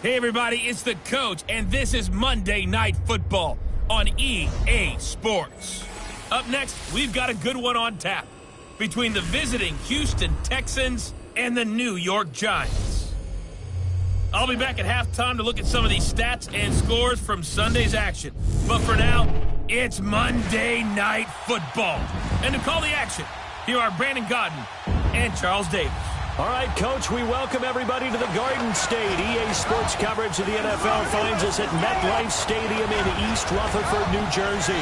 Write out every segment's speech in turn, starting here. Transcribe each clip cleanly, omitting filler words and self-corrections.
Hey everybody, it's the coach, and this is Monday Night Football on EA Sports. Up next, we've got a good one on tap between the visiting Houston Texans and the New York Giants. I'll be back at halftime to look at some of these stats and scores from Sunday's action. But for now, it's Monday Night Football. And to call the action, here are Brandon Godden and Charles Davis. All right, Coach, we welcome everybody to the Garden State. EA Sports coverage of the NFL finds us at MetLife Stadium in East Rutherford, New Jersey.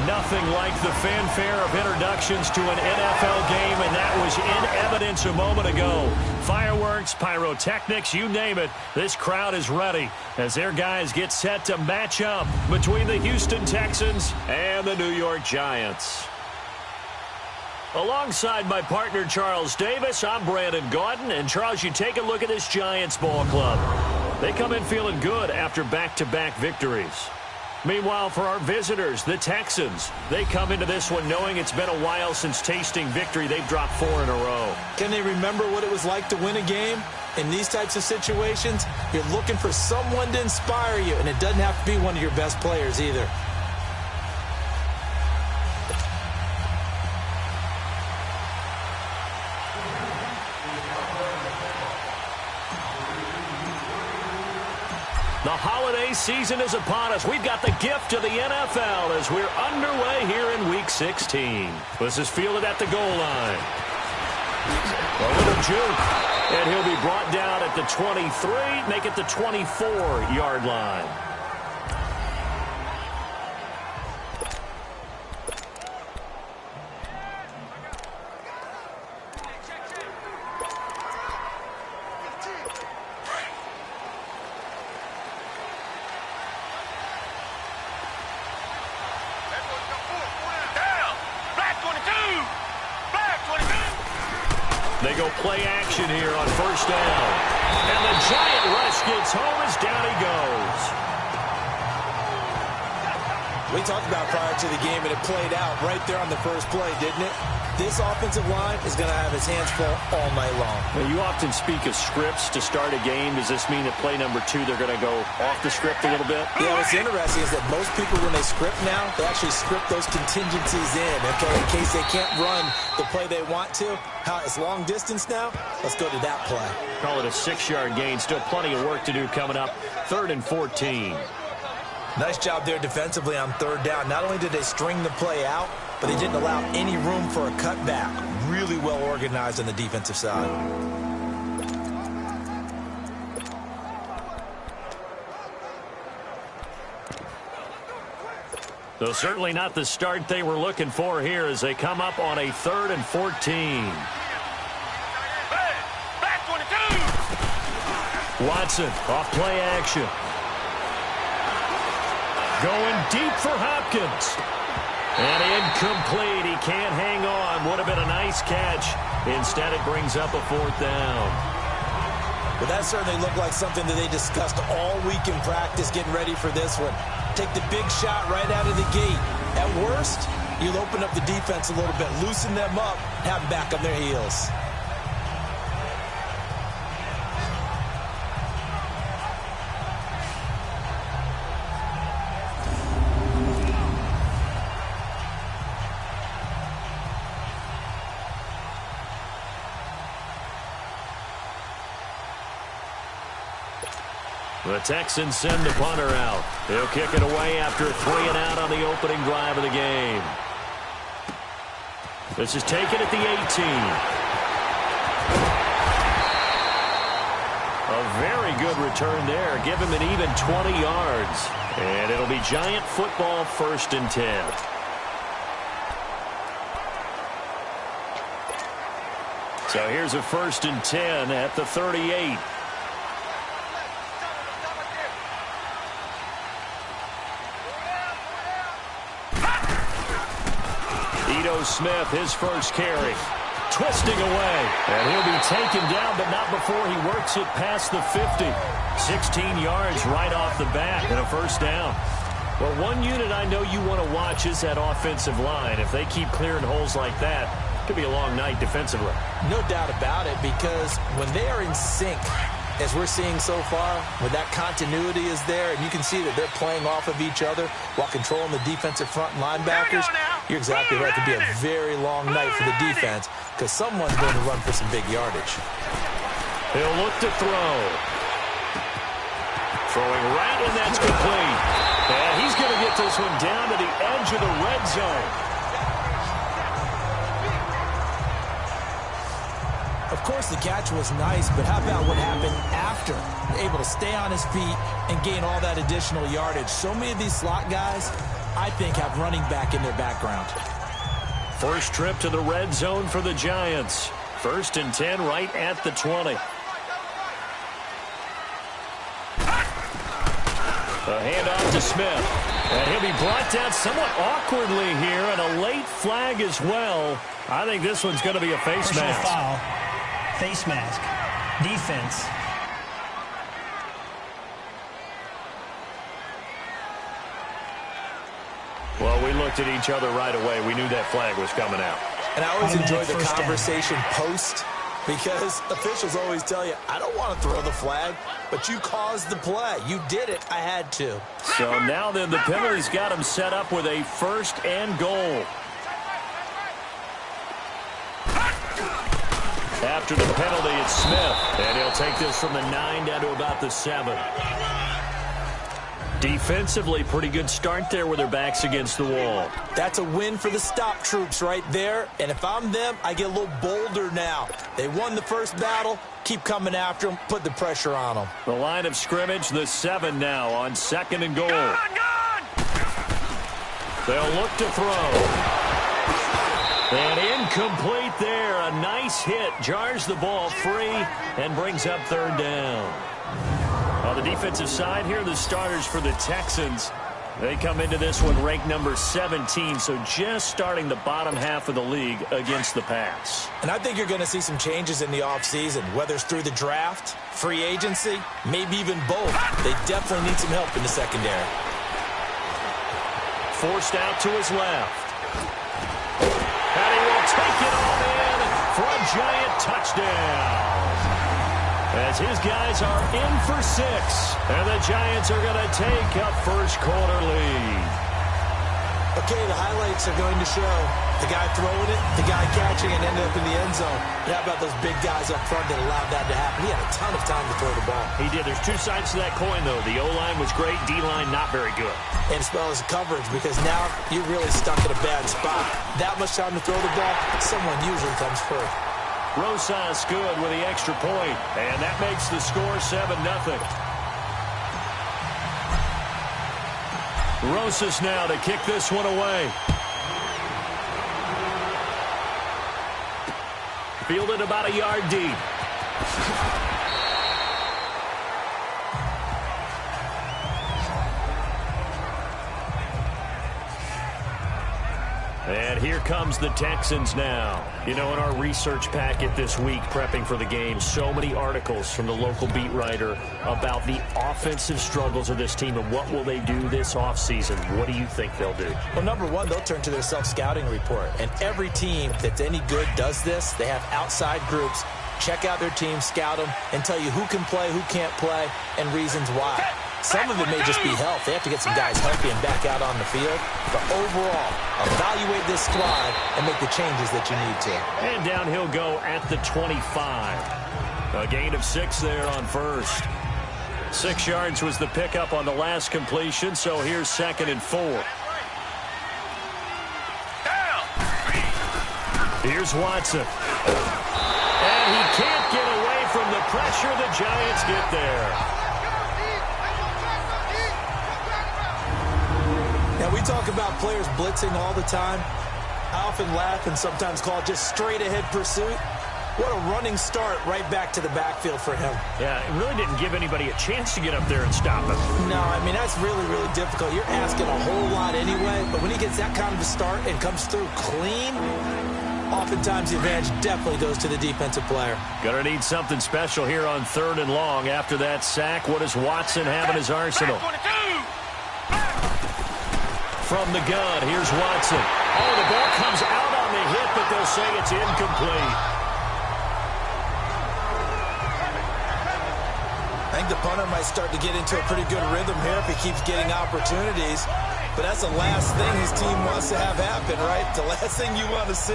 Nothing like the fanfare of introductions to an NFL game, and that was in evidence a moment ago. Fireworks, pyrotechnics, you name it. This crowd is ready as their guys get set to match up between the Houston Texans and the New York Giants. Alongside my partner, Charles Davis, I'm Brandon Gaudin. And, Charles, you take a look at this Giants ball club. They come in feeling good after back-to-back victories. Meanwhile, for our visitors, the Texans, they come into this one knowing it's been a while since tasting victory. They've dropped 4 in a row. Can they remember what it was like to win a game? In these types of situations, you're looking for someone to inspire you, and it doesn't have to be one of your best players either. The holiday season is upon us. We've got the gift of the NFL as we're underway here in Week 16. This is fielded at the goal line. A little juke, and he'll be brought down at the 23, make it the 24-yard line. They go play action here on first down. And the Giant rush gets home as down he goes. We talked about prior to the game, and it played out right there on the first play, didn't it? This offensive line is going to have his hands full all night long. Now, you often speak of scripts to start a game. Does this mean that play number 2, they're going to go off the script a little bit? Yeah, what's interesting is that most people, when they script now, they actually script those contingencies in, okay, in case they can't run the play they want to. How it's long distance now, let's go to that play. Call it a 6-yard gain. Still plenty of work to do coming up. 3rd and 14. Nice job there defensively on 3rd down. Not only did they string the play out, but they didn't allow any room for a cutback. Really well organized on the defensive side. So certainly not the start they were looking for here as they come up on a 3rd and 14. Watson off play action. Going deep for Hopkins. And incomplete. He can't hang on. Would have been a nice catch. Instead, it brings up a 4th down. But that certainly looked like something that they discussed all week in practice getting ready for this one. Take the big shot right out of the gate. At worst, you'll open up the defense a little bit, loosen them up, have them back on their heels. The Texans send the punter out. He'll kick it away after a 3 and out on the opening drive of the game. This is taken at the 18. A very good return there. Give him an even 20 yards. And it'll be Giant football, 1st and 10. So here's a 1st and 10 at the 38. Smith, his first carry. Twisting away. And he'll be taken down, but not before he works it past the 50. 16 yards right off the bat and a 1st down. Well, one unit I know you want to watch is that offensive line. If they keep clearing holes like that, it could be a long night defensively. No doubt about it, because when they are in sync, as we're seeing so far, when that continuity is there, and you can see that they're playing off of each other while controlling the defensive front linebackers, you're exactly right. It could be a very long night for the defense because someone's going to run for some big yardage. He'll look to throw. Throwing right, and that's complete. And he's going to get this one down to the edge of the red zone. Of course, the catch was nice, but how about what happened after? Able to stay on his feet and gain all that additional yardage. So many of these slot guys, I think, have running back in their background. First trip to the red zone for the Giants. 1st and 10 right at the 20. A handoff to Smith. And he'll be brought down somewhat awkwardly here, and a late flag as well. I think this one's going to be a face mask. Foul. Face mask. Defense. Well, we looked at each other right away. We knew that flag was coming out. And I always enjoy the conversation post, because officials always tell you, I don't want to throw the flag, but you caused the play. You did it. I had to. So now then the penalty's got him set up with a 1st and goal. After the penalty, it's Smith. And he'll take this from the 9 down to about the 7. Defensively, pretty good start there with their backs against the wall. That's a win for the stop troops right there. And if I'm them, I get a little bolder now. They won the first battle. Keep coming after them. Put the pressure on them. The line of scrimmage, the 7 now on 2nd and goal. They'll look to throw. And incomplete there. A nice hit. Jars the ball free and brings up 3rd down. On the defensive side here, the starters for the Texans. They come into this one ranked number 17, so just starting the bottom half of the league against the pass. And I think you're going to see some changes in the offseason, whether it's through the draft, free agency, maybe even both. They definitely need some help in the secondary. Forced out to his left. And he will take it all in for a Giant touchdown. As his guys are in for 6. And the Giants are going to take a first-quarter lead. Okay, the highlights are going to show the guy throwing it, the guy catching it, ended up in the end zone. How about those big guys up front that allowed that to happen? He had a ton of time to throw the ball. He did. There's 2 sides to that coin, though. The O-line was great. D-line not very good. And as well as coverage, because now you're really stuck in a bad spot. That much time to throw the ball, someone usually comes first. Rosas good with the extra point, and that makes the score 7-0. Rosas now to kick this one away. Fielded about a yard deep. And here comes the Texans now. You know, in our research packet this week, prepping for the game, so many articles from the local beat writer about the offensive struggles of this team and what will they do this offseason. What do you think they'll do? Well, number one, they'll turn to their self-scouting report. And every team that's any good does this. They have outside groups. Check out their team, scout them, and tell you who can play, who can't play, and reasons why. Some of it may just be health. They have to get some guys healthy and back out on the field. But overall, evaluate this squad and make the changes that you need to. And down he'll go at the 25. A gain of 6 there on first. 6 yards was the pickup on the last completion, so here's 2nd and 4. Here's Watson. And he can't get away from the pressure. The Giants get there. Now, we talk about players blitzing all the time. I often laugh and sometimes call it just straight-ahead pursuit. What a running start right back to the backfield for him. Yeah, it really didn't give anybody a chance to get up there and stop him. No, I mean, that's really, really difficult. You're asking a whole lot anyway, but when he gets that kind of a start and comes through clean, oftentimes the advantage definitely goes to the defensive player. Gonna need something special here on 3rd and long. After that sack, what does Watson have in his arsenal? From the gun, here's Watson. Oh, the ball comes out on the hit, but they'll say it's incomplete. think the punter might start to get into a pretty good rhythm here if he keeps getting opportunities. But that's the last thing his team wants to have happen, right? The last thing you want to see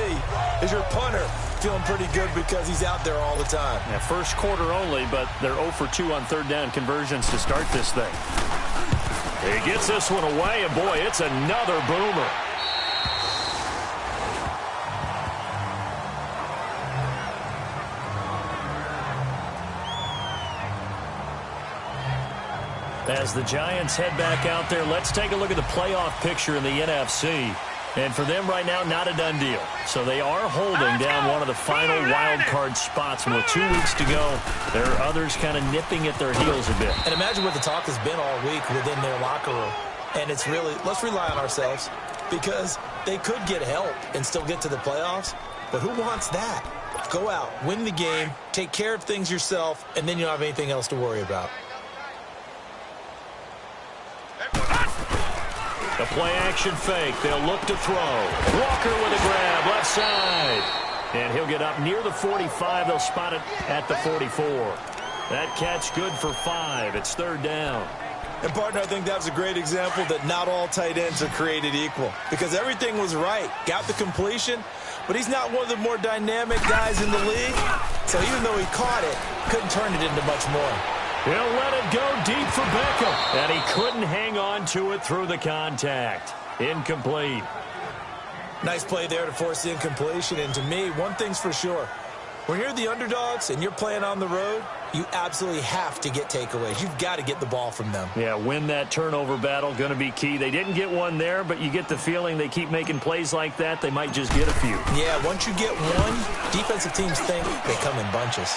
is your punter feeling pretty good because he's out there all the time. Yeah, first quarter only, but they're 0 for 2 on third down conversions to start this thing. He gets this one away, and boy, it's another boomer. As the Giants head back out there, let's take a look at the playoff picture in the NFC. And for them right now, not a done deal. So they are holding down one of the final wild card spots. And with 2 weeks to go, there are others kind of nipping at their heels a bit. And imagine what the talk has been all week within their locker room. And it's really, let's rely on ourselves, because they could get help and still get to the playoffs. But who wants that? Go out, win the game, take care of things yourself, and then you don't have anything else to worry about. The play-action fake. They'll look to throw. Walker with a grab, left side. And he'll get up near the 45. They'll spot it at the 44. That catch good for 5. It's third down. And, partner, I think that was a great example that not all tight ends are created equal, because everything was right. Got the completion, but he's not one of the more dynamic guys in the league. So even though he caught it, couldn't turn it into much more. He'll let it go deep for Beckham. And he couldn't hang on to it through the contact. Incomplete. Nice play there to force the incompletion. And to me, one thing's for sure. When you're the underdogs and you're playing on the road, you absolutely have to get takeaways. You've got to get the ball from them. Yeah, win that turnover battle, going to be key. They didn't get one there, but you get the feeling they keep making plays like that, they might just get a few. Yeah, once you get one, defensive teams think they come in bunches.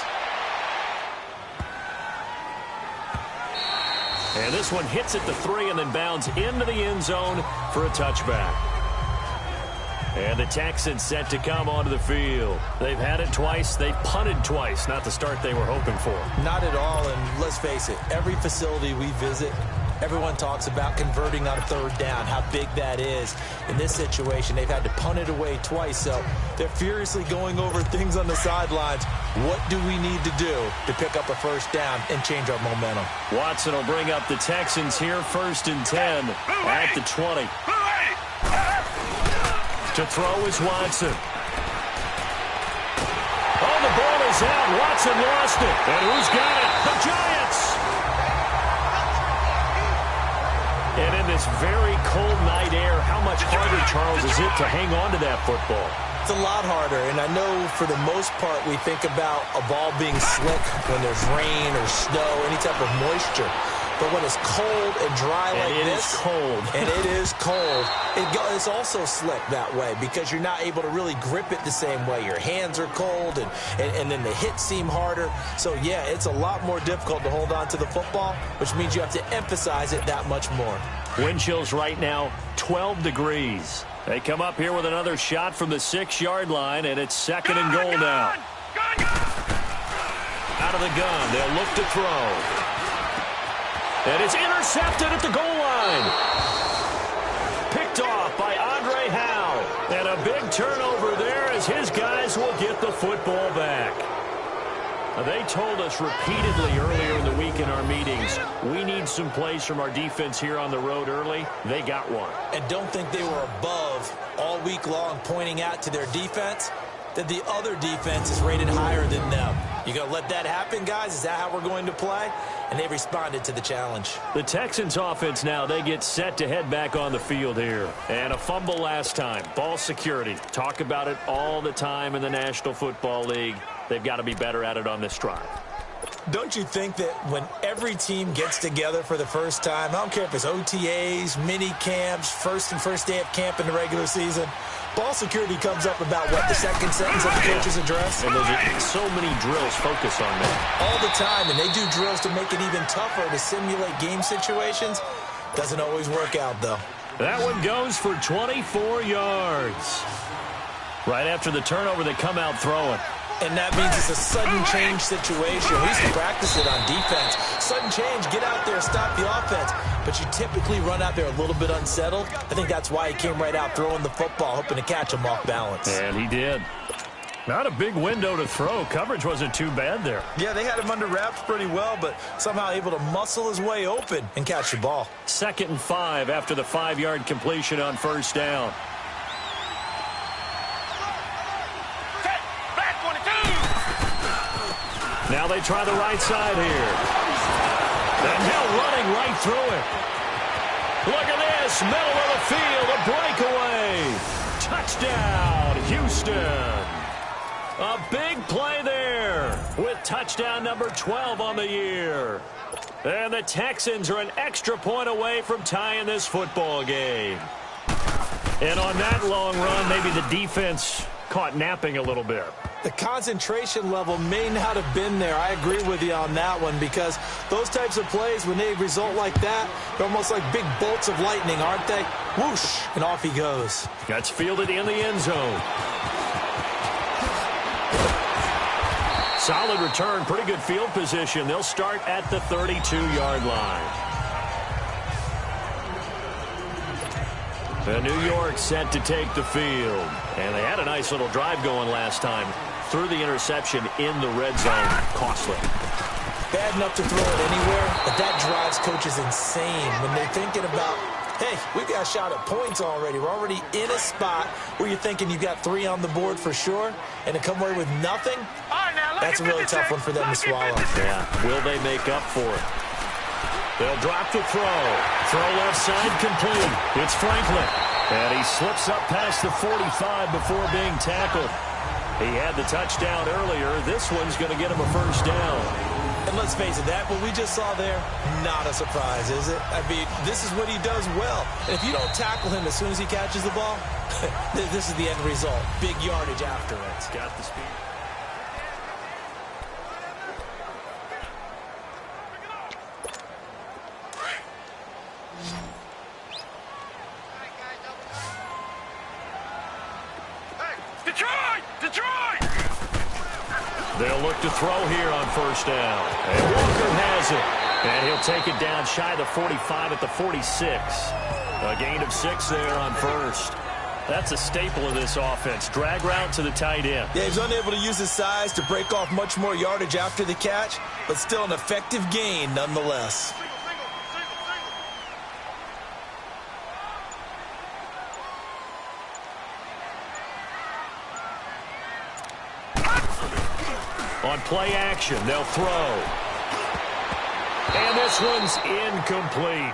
And this one hits at the 3 and then bounds into the end zone for a touchback. And the Texans set to come onto the field. They've had it twice. They've punted twice. Not the start they were hoping for. Not at all, and let's face it, every facility we visit, everyone talks about converting on third down, how big that is. In this situation, they've had to punt it away twice, so they're furiously going over things on the sidelines. What do we need to do to pick up a first down and change our momentum? Watson will bring up the Texans here, 1st and 10 at the 20. To throw is Watson. Oh, the ball is out. Watson lost it. And who's got it? The Giants. And in this very cold night air, how much harder, Charles, is it to hang on to that football? It's a lot harder, and I know for the most part we think about a ball being slick when there's rain or snow, any type of moisture. But when it's cold and dry like this, it's cold. And it is cold, it's also slick that way because you're not able to really grip it the same way. Your hands are cold, and then the hits seem harder. So, yeah, it's a lot more difficult to hold on to the football, which means you have to emphasize it that much more. Wind chills right now, 12 degrees. They come up here with another shot from the 6-yard line, and it's 2nd and goal now. Out of the gun, they'll look to throw. And it's intercepted at the goal line. Picked off by Andre Howe. And a big turnover there as his guys will get the football back. Now, they told us repeatedly earlier in the week in our meetings, we need some plays from our defense here on the road early. They got one. And don't think they were above all week long pointing out to their defense that the other defense is rated higher than them. You going to let that happen, guys? Is that how we're going to play? And they responded to the challenge. The Texans offense now, they get set to head back on the field here. And a fumble last time. Ball security. Talk about it all the time in the National Football League. They've got to be better at it on this drive. Don't you think that when every team gets together for the first time, I don't care if it's OTAs, mini camps, first day of camp in the regular season, ball security comes up about, what, the second sentence of the coach's address? And there's so many drills focus on that. All the time, and they do drills to make it even tougher to simulate game situations. Doesn't always work out, though. That one goes for 24 yards. Right after the turnover, they come out throwing. And that means it's a sudden change situation. We used to practice it on defense. Sudden change, get out there, stop the offense. But you typically run out there a little bit unsettled. I think that's why he came right out throwing the football, hoping to catch him off balance. And he did. Not a big window to throw. Coverage wasn't too bad there. Yeah, they had him under wraps pretty well, but somehow able to muscle his way open and catch the ball. 2nd and 5 after the 5-yard completion on first down. Now they try the right side here. And Hill running right through it. Look at this, middle of the field, a breakaway. Touchdown, Houston. A big play there with touchdown number 12 on the year. And the Texans are an extra point away from tying this football game. And on that long run, maybe the defense caught napping a little bit. The concentration level may not have been there. I agree with you on that one, because those types of plays, when they result like that, they're almost like big bolts of lightning, aren't they? Whoosh, and off he goes. Gets fielded in the end zone. Solid return, pretty good field position. They'll start at the 32-yard line. And New York set to take the field. And they had a nice little drive going last time. Threw the interception in the red zone. Costly. Bad enough to throw it anywhere, but that drives coaches insane when they're thinking about, hey, we've got a shot at points already. We're already in a spot where you're thinking you've got 3 on the board for sure, and to come away with nothing, that's a really tough one for them to swallow. Yeah, will they make up for it? They'll drop the throw. Throw left side complete. It's Franklin. And he slips up past the 45 before being tackled. He had the touchdown earlier. This one's going to get him a first down. And let's face it, that what we just saw there, not a surprise, is it? I mean, this is what he does well. And if you don't tackle him as soon as he catches the ball, this is the end result. Big yardage after it. Got the speed. They'll look to throw here on first down. And Walker has it. And he'll take it down shy of the 45 at the 46. A gain of 6 there on first. That's a staple of this offense. Drag route to the tight end. Yeah, he's unable to use his size to break off much more yardage after the catch, but still an effective gain nonetheless. On play action, they'll throw. And this one's incomplete.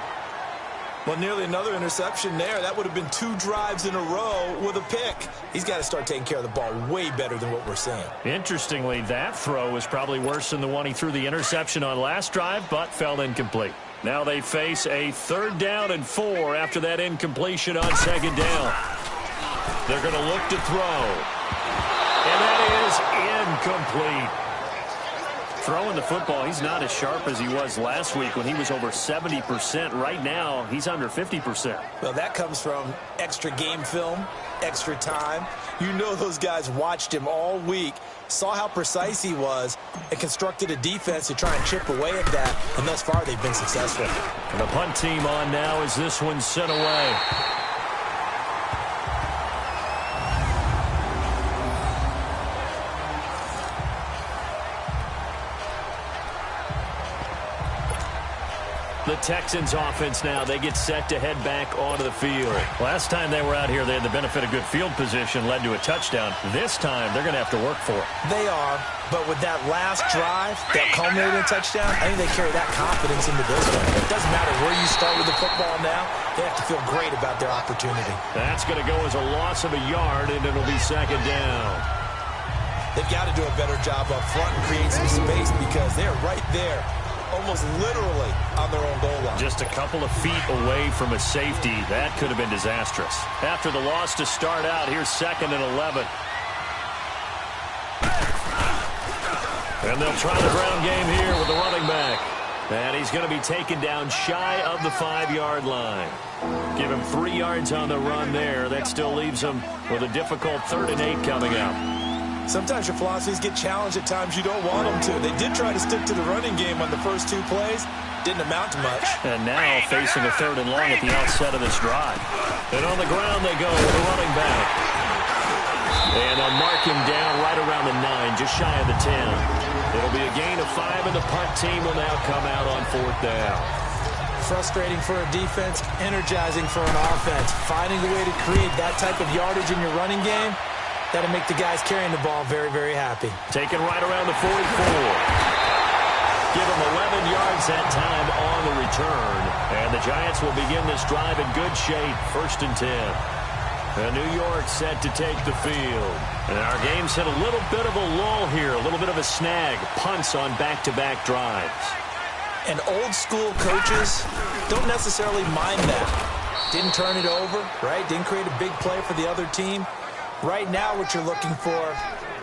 Well, nearly another interception there. That would have been 2 drives in a row with a pick. He's got to start taking care of the ball way better than what we're seeing. Interestingly, that throw was probably worse than the one he threw the interception on last drive, but fell incomplete. Now they face a 3rd down and 4 after that incompletion on 2nd down. They're going to look to throw. And that is incomplete. Throwing the football, he's not as sharp as he was last week when he was over 70%. Right now, he's under 50%. Well, that comes from extra game film, extra time. You know those guys watched him all week, saw how precise he was, and constructed a defense to try and chip away at that. And thus far, they've been successful. And the punt team on now as this one's sent away. The Texans offense now, they get set to head back onto the field. Last time they were out here, they had the benefit of good field position, led to a touchdown. This time, they're going to have to work for it. They are, but with that last drive, that culminating touchdown, I think they carry that confidence into this one. It doesn't matter where you start with the football now, they have to feel great about their opportunity. That's going to go as a loss of a yard, and it'll be 2nd down. They've got to do a better job up front and create some space because they're right there, almost literally on their own goal line. Just a couple of feet away from a safety. That could have been disastrous. After the loss to start out, here's 2nd and 11. And they'll try the ground game here with the running back. And he's going to be taken down shy of the 5-yard line. Give him 3 yards on the run there. That still leaves him with a difficult 3rd and 8 coming up. Sometimes your philosophies get challenged at times you don't want them to. They did try to stick to the running game on the first 2 plays. Didn't amount to much. And now facing a 3rd and long at the outset of this drive. And on the ground they go with the running back. And they'll mark him down right around the 9, just shy of the 10. It'll be a gain of 5, and the punt team will now come out on 4th down. Frustrating for a defense, energizing for an offense. Finding a way to create that type of yardage in your running game, that'll make the guys carrying the ball very, very happy. Taken right around the 44. Give him 11 yards that time on the return. And the Giants will begin this drive in good shape, 1st and 10. And New York set to take the field. And our game's hit a little bit of a lull here, a little bit of a snag. Punts on back-to-back drives. And old-school coaches don't necessarily mind that. Didn't turn it over, right? Didn't create a big play for the other team. Right now what you're looking for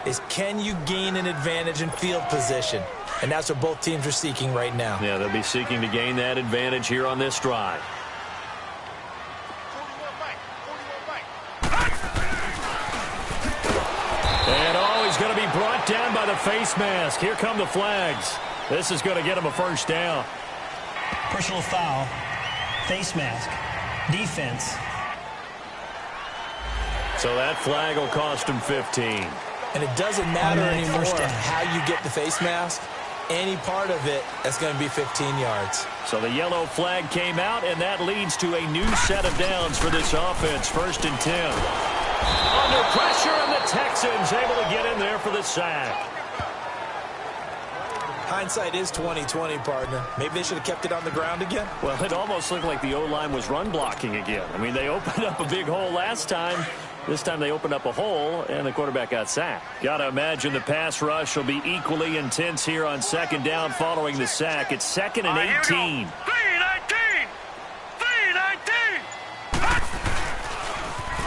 is, can you gain an advantage in field position? And that's what both teams are seeking right now. Yeah, they'll be seeking to gain that advantage here on this drive. And he's going to be brought down by the face mask. Here come the flags. This is going to get him a 1st down. Personal foul, face mask, defense. So that flag will cost him 15. And it doesn't matter anymore how you get the face mask. Any part of it, that's going to be 15 yards. So the yellow flag came out, and that leads to a new set of downs for this offense. 1st and 10. Under pressure, and the Texans able to get in there for the sack. Hindsight is 20/20, partner. Maybe they should have kept it on the ground again. Well, it almost looked like the O-line was run blocking again. I mean, they opened up a big hole last time. This time they opened up a hole, and the quarterback got sacked. Got to imagine the pass rush will be equally intense here on 2nd down following the sack. It's 2nd and 18. 3-19!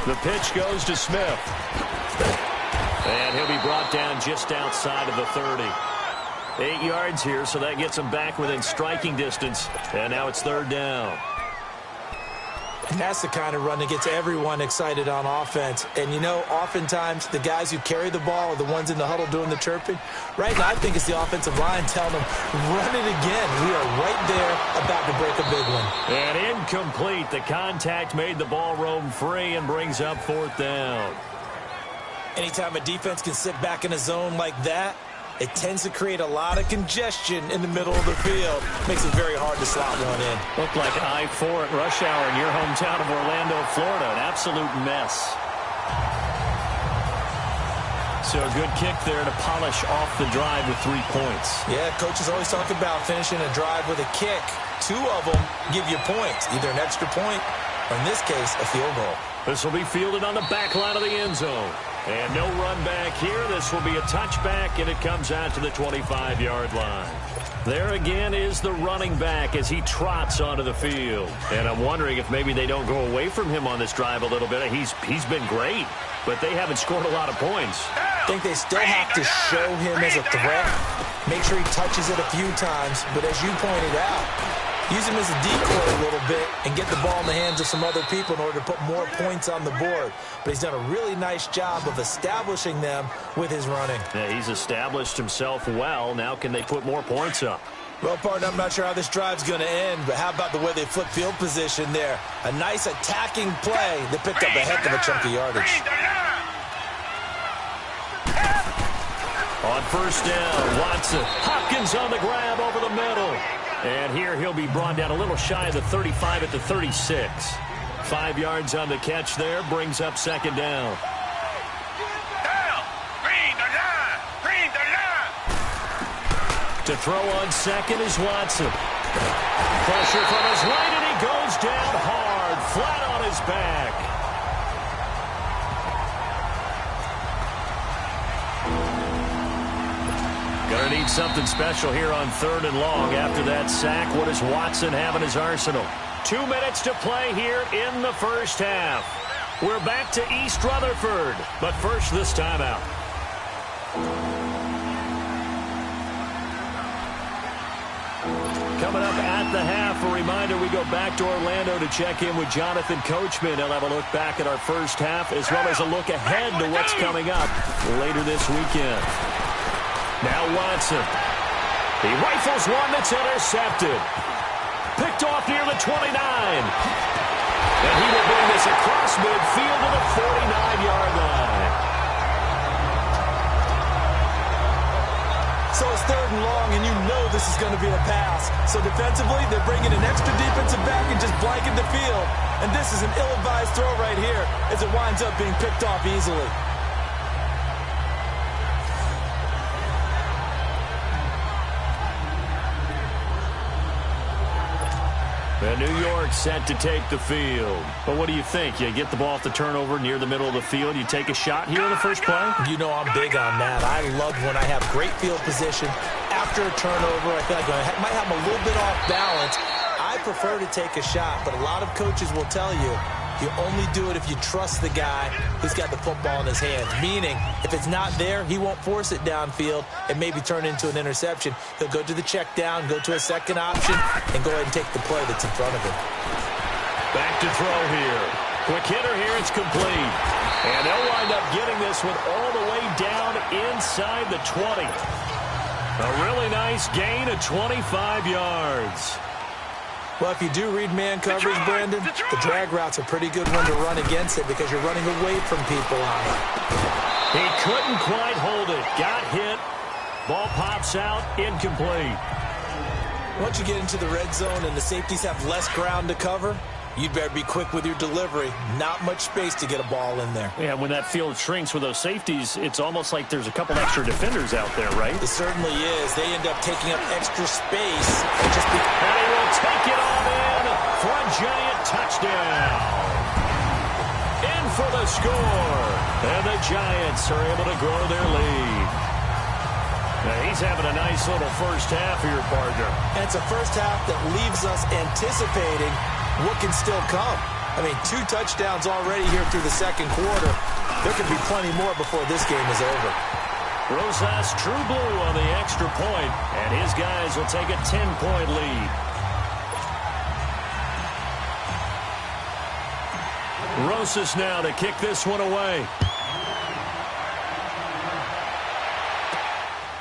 The pitch goes to Smith. And he'll be brought down just outside of the 30. 8 yards here, so that gets him back within striking distance. And now it's 3rd down. And that's the kind of run that gets everyone excited on offense. And, you know, oftentimes the guys who carry the ball are the ones in the huddle doing the chirping. Right now, I think it's the offensive line telling them, run it again. We are right there about to break a big one. And incomplete. The contact made the ball roam free and brings up 4th down. Anytime a defense can sit back in a zone like that, it tends to create a lot of congestion in the middle of the field. Makes it very hard to slot one in. Looked like I-4 at rush hour in your hometown of Orlando, Florida. An absolute mess. So a good kick there to polish off the drive with 3 points. Yeah, coaches always talk about finishing a drive with a kick. 2 of them give you points, either an extra point or, in this case, a field goal. This will be fielded on the back line of the end zone. And no run back here. This will be a touchback, and it comes out to the 25-yard line. There again is the running back as he trots onto the field. And I'm wondering if maybe they don't go away from him on this drive a little bit. He's been great, but they haven't scored a lot of points. I think they still have to show him as a threat. Make sure he touches it a few times. But as you pointed out, use him as a decoy a little bit and get the ball in the hands of some other people in order to put more points on the board. But he's done a really nice job of establishing them with his running. Yeah, he's established himself well. Now can they put more points up? Well, partner, I'm not sure how this drive's going to end, but how about the way they flip field position there? A nice attacking play that picked up a heck of a chunk of yardage. On 1st down, Watson. Hopkins on the grab over the middle. And here he'll be brought down a little shy of the 35 at the 36. 5 yards on the catch there, brings up 2nd down. To throw on 2nd is Watson. Pressure from his right, and he goes down hard, flat on his back. Gonna need something special here on 3rd and long. After that sack, what does Watson have in his arsenal? 2 minutes to play here in the 1st half. We're back to East Rutherford, but first this timeout. Coming up at the half, a reminder, we go back to Orlando to check in with Jonathan Coachman. He'll have a look back at our 1st half as well as a look ahead to what's coming up later this weekend. Now Watson. He rifles one that's intercepted. Picked off near the 29. And he will bring this across midfield to the 49-yard line. So it's 3rd and long, and you know this is going to be a pass. So defensively, they're bringing an extra defensive back and just blanking the field. And this is an ill-advised throw right here as it winds up being picked off easily. And New York set to take the field. But what do you think? You get the ball off the turnover near the middle of the field. You take a shot here in the first play? You know I'm big on that. I love when I have great field position. After a turnover, I feel like I might have a little bit off balance. I prefer to take a shot, but a lot of coaches will tell you only do it if you trust the guy who's got the football in his hands. Meaning, if it's not there, he won't force it downfield and maybe turn it into an interception. He'll go to the check down, go to a second option, and go ahead and take the play that's in front of him. Back to throw here. Quick hitter here, it's complete. And they'll wind up getting this one all the way down inside the 20. A really nice gain of 25 yards. Well, if you do read man coverage, Brandon, the drag route's a pretty good one to run against it because you're running away from people on it. He couldn't quite hold it. Got hit. Ball pops out. Incomplete. Once you get into the red zone and the safeties have less ground to cover, you'd better be quick with your delivery. Not much space to get a ball in there. Yeah, when that field shrinks with those safeties, it's almost like there's a couple extra defenders out there, right? It certainly is. They end up taking up extra space. And he will take it on in for a giant touchdown. In for the score. And the Giants are able to grow their lead. Now, he's having a nice little first half here, partner. And it's a first half that leaves us anticipating what can still come. I mean, 2 touchdowns already here through the second quarter. There could be plenty more before this game is over. Rosas true blue on the extra point, and his guys will take a 10-point lead. Rosas now to kick this one away.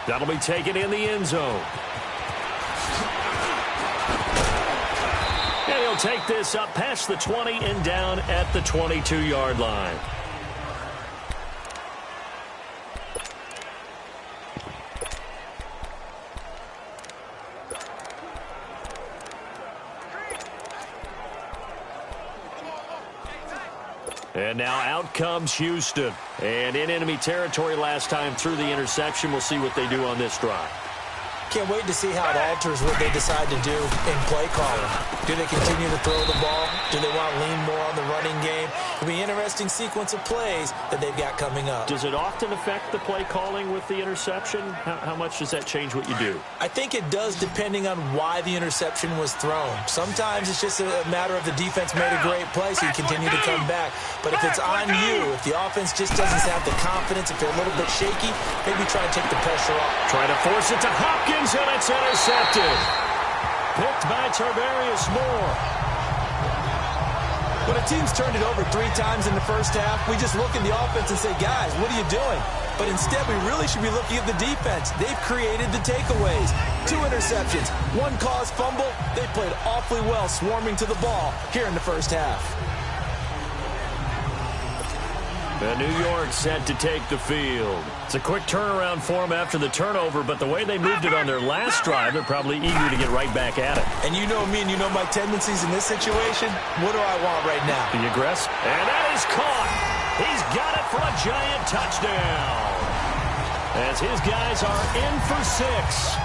That'll be taken in the end zone. And he'll take this up past the 20 and down at the 22-yard line. And now out comes Houston. And in enemy territory last time through the interception. We'll see what they do on this drive. Can't wait to see how it alters what they decide to do in play calling. Do they continue to throw the ball? Do they want to lean more on the running game? It'll be an interesting sequence of plays that they've got coming up. Does it often affect the play calling with the interception? How much does that change what you do? I think it does depending on why the interception was thrown. Sometimes it's just a matter of the defense made a great play, so you continue to come back. But if it's on you, if the offense just doesn't have the confidence, if they're a little bit shaky, maybe try to take the pressure off. Try to force it to Hopkins. And it's intercepted. Picked by Tarvarius Moore. When a team's turned it over 3 times in the first half, we just look at the offense and say, guys, what are you doing? But instead, we really should be looking at the defense. They've created the takeaways. 2 interceptions, 1 caused fumble. They played awfully well swarming to the ball here in the first half. And New York set to take the field. It's a quick turnaround for them after the turnover, but the way they moved it on their last drive, they're probably eager to get right back at it. And you know me and you know my tendencies in this situation. What do I want right now? Be aggressive. And that is caught. He's got it for a giant touchdown. As his guys are in for 6,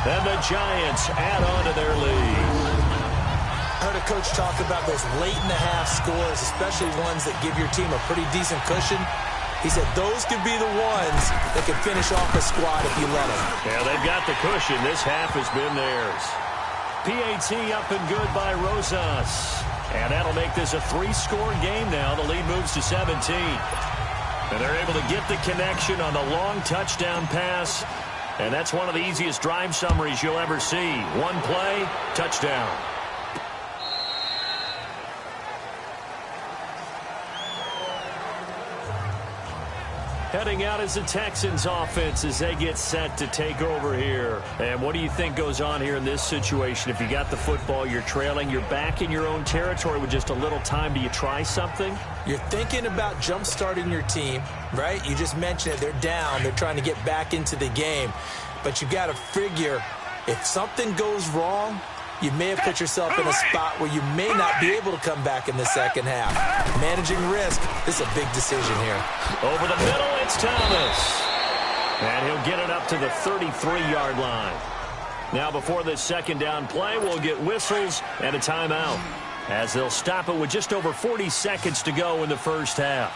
and the Giants add on to their lead. I heard a coach talk about those late-in-the-half scores, especially ones that give your team a pretty decent cushion. He said those could be the ones that can finish off a squad if you let them. Yeah, they've got the cushion. This half has been theirs. PAT up and good by Rosas. And that'll make this a 3-score game now. The lead moves to 17. And they're able to get the connection on the long touchdown pass. And that's one of the easiest drive summaries you'll ever see. 1 play, touchdown. Heading out is the Texans offense as they get set to take over here. And what do you think goes on here in this situation? If you got the football, you're trailing, you're back in your own territory with just a little time. Do you try something? You're thinking about jump-starting your team, right? You just mentioned it. They're down. They're trying to get back into the game. but you got to figure if something goes wrong, you may have put yourself in a spot where you may not be able to come back in the second half. Managing risk, this is a big decision here. Over the middle, it's Thomas. And he'll get it up to the 33-yard line. Now before this second down play, we'll get whistles and a timeout, as they'll stop it with just over 40 seconds to go in the first half.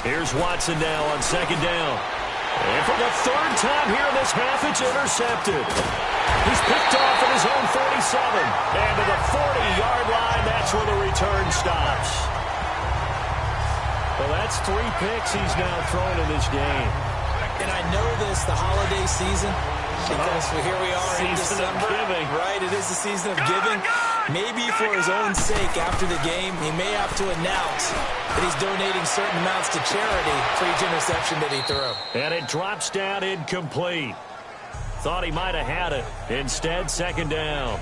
Here's Watson now on second down. And for the third time here in this half, it's intercepted. He's picked off at his own 47. And to the 40-yard line, that's where the return stops. Well, that's 3 picks he's now thrown in this game. And I know this, the holiday season, because here we are in December. Right, it is the season of giving. Maybe for his own sake, after the game, he may have to announce that he's donating certain amounts to charity for each interception that he threw. And it drops down incomplete. Thought he might have had it. Instead, second down.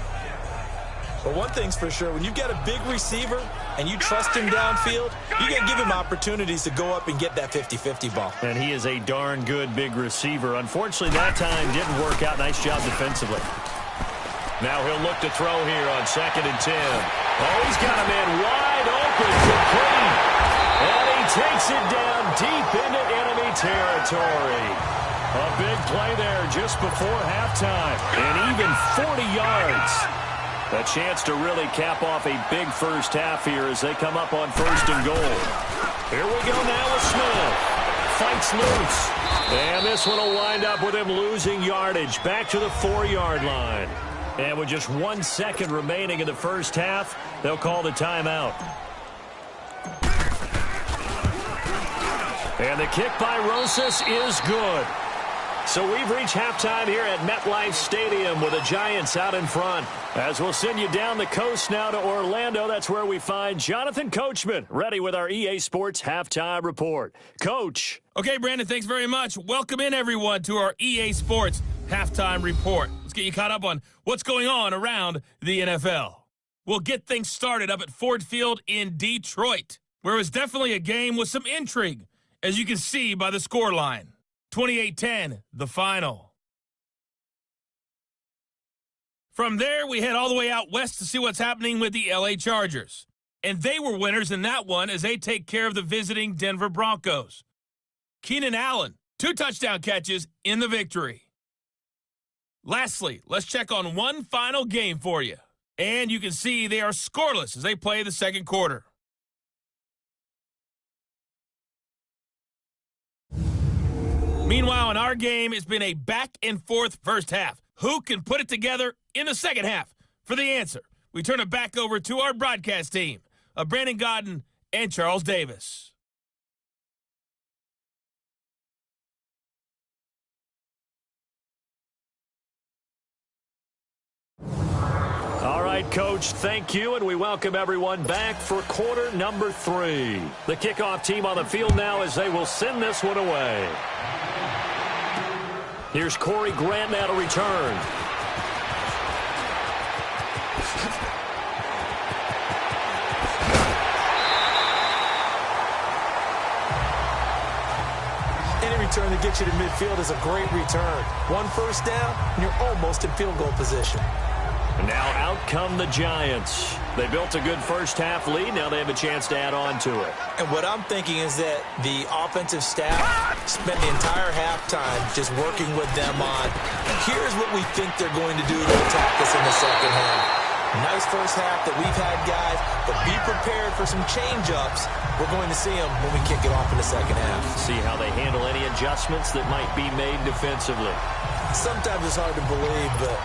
But one thing's for sure, when you've got a big receiver and you trust him downfield, you got to give him opportunities to go up and get that 50-50 ball. And he is a darn good big receiver. Unfortunately, that time didn't work out. Nice job defensively. Now he'll look to throw here on 2nd and 10. Oh, he's got a man wide open, complete. And he takes it down deep into enemy territory. A big play there just before halftime. And even 40 yards. A chance to really cap off a big first half here as they come up on 1st and goal. Here we go now with Smith. Fights loose. And this one will wind up with him losing yardage back to the 4-yard line. And with just 1 second remaining in the first half, they'll call the timeout. And the kick by Rosas is good. So we've reached halftime here at MetLife Stadium with the Giants out in front. As we'll send you down the coast now to Orlando, that's where we find Jonathan Coachman, ready with our EA Sports Halftime Report. Coach. Okay, Brandon, thanks very much. Welcome in, everyone, to our EA Sports Halftime Report. Let's get you caught up on what's going on around the NFL. We'll get things started up at Ford Field in Detroit, where it was definitely a game with some intrigue, as you can see by the scoreline. 28-10, the final. From there, we head all the way out west to see what's happening with the LA Chargers. And they were winners in that one as they take care of the visiting Denver Broncos. Keenan Allen, 2 touchdown catches in the victory. Lastly, let's check on one final game for you. And you can see they are scoreless as they play the second quarter. Meanwhile, in our game, it's been a back-and-forth first half. Who can put it together in the second half? For the answer, we turn it back over to our broadcast team of Brandon Godden and Charles Davis. All right, Coach, thank you, and we welcome everyone back for quarter number 3. The kickoff team on the field now as they will send this one away. Here's Corey Grant now to return. Any return that gets you to midfield is a great return. 1 first down, and you're almost in field goal position. And now out come the Giants. They built a good first half lead. Now they have a chance to add on to it. And what I'm thinking is that the offensive staff spent the entire halftime just working with them on, here's what we think they're going to do to attack us in the second half. Nice first half that we've had, guys, but be prepared for some change-ups. We're going to see them when we kick it off in the second half. See how they handle any adjustments that might be made defensively. Sometimes it's hard to believe, but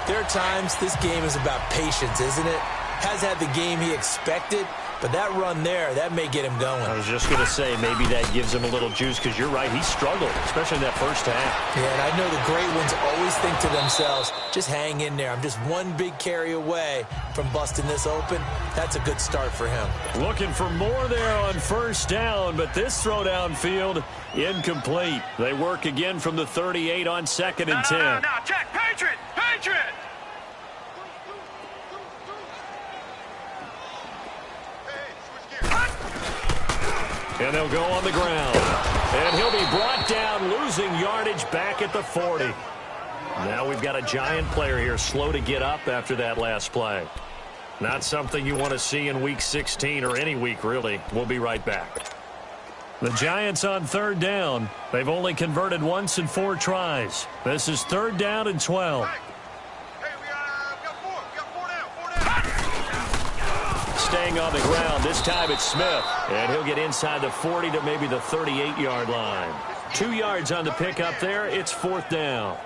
there are times this game is about patience, isn't it? Has had the game he expected, but that run there, that may get him going. I was just going to say, maybe that gives him a little juice, because you're right, he struggled, especially in that first half. Yeah, and I know the great ones always think to themselves, just hang in there. I'm just one big carry away from busting this open. That's a good start for him. Looking for more there on first down, but this throw downfield, incomplete. They work again from the 38 on 2nd and 10. No, check, Patriot! And they'll go on the ground. And he'll be brought down, losing yardage back at the 40. Now we've got a Giant player here slow to get up after that last play. Not something you want to see in Week 16 or any week, really. We'll be right back. The Giants on third down. They've only converted once in 4 tries. This is third down and 12. Staying on the ground. This time it's Smith. And he'll get inside the 40 to maybe the 38-yard line. 2 yards on the pickup there. It's fourth down.